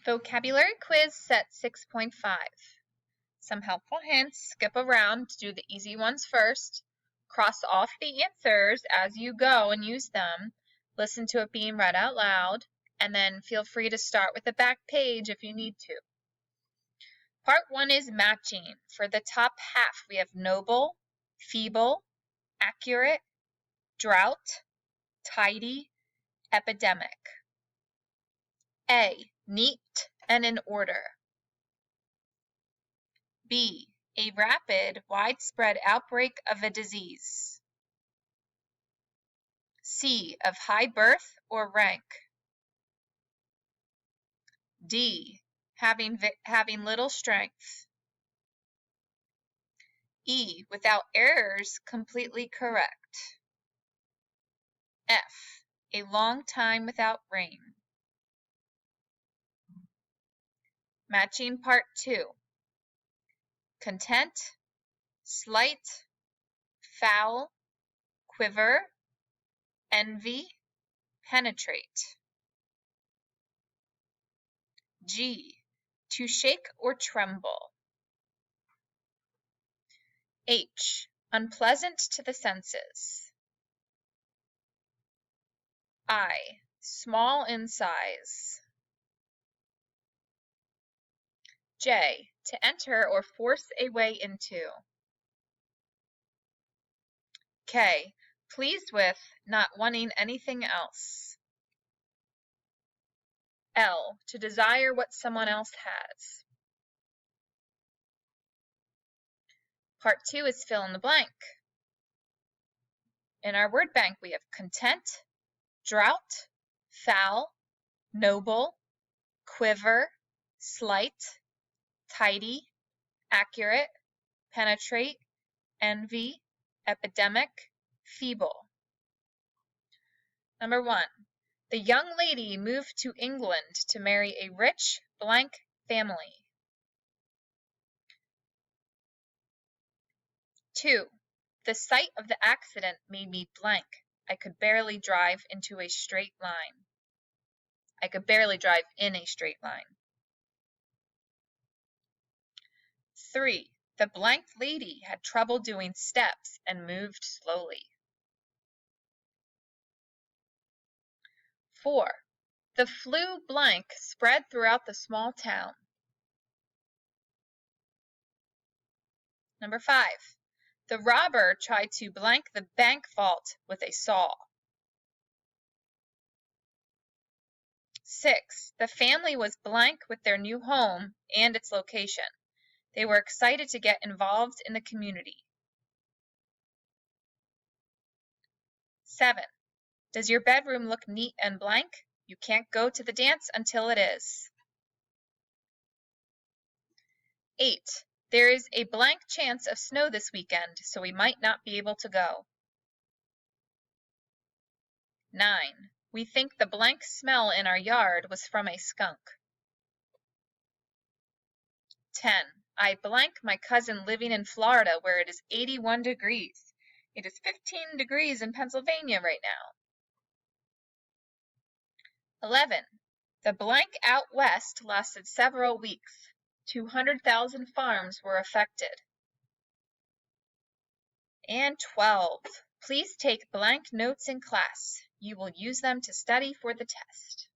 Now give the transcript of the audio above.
Vocabulary quiz set 6.5. Some helpful hints. Skip around to do the easy ones first. Cross off the answers as you go and use them. Listen to it being read out loud. And then feel free to start with the back page if you need to. Part 1 is matching. For the top half, we have noble, feeble, accurate, drought, tidy, epidemic. A. Neat and in order. B. A rapid, widespread outbreak of a disease. C. Of high birth or rank. D. Having little strength. E. Without errors, completely correct. F. A long time without rain. Matching part 2. Content, slight, foul, quiver, envy, penetrate. G. To shake or tremble. H. Unpleasant to the senses. I. Small in size. J. To enter or force a way into. K. Pleased with, not wanting anything else. L. To desire what someone else has. Part 2 is fill in the blank. In our word bank, we have content, drought, foul, noble, quiver, slight, tidy, accurate, penetrate, envy, epidemic, feeble. Number 1. The young lady moved to England to marry a rich blank family. 2. The sight of the accident made me blank. I could barely drive into a straight line. I could barely drive in a straight line. 3. The blank lady had trouble doing steps and moved slowly. 4. The flu blank spread throughout the small town. Number 5. The robber tried to blank the bank vault with a saw. 6. The family was blank with their new home and its location. They were excited to get involved in the community. 7. Does your bedroom look neat and blank? You can't go to the dance until it is. 8. There is a blank chance of snow this weekend, so we might not be able to go. 9. We think the blank smell in our yard was from a skunk. 10. I blank my cousin living in Florida where it is 81 degrees. It is 15 degrees in Pennsylvania right now. 11. The blank out west lasted several weeks. 200,000 farms were affected. And 12. Please take blank notes in class. You will use them to study for the test.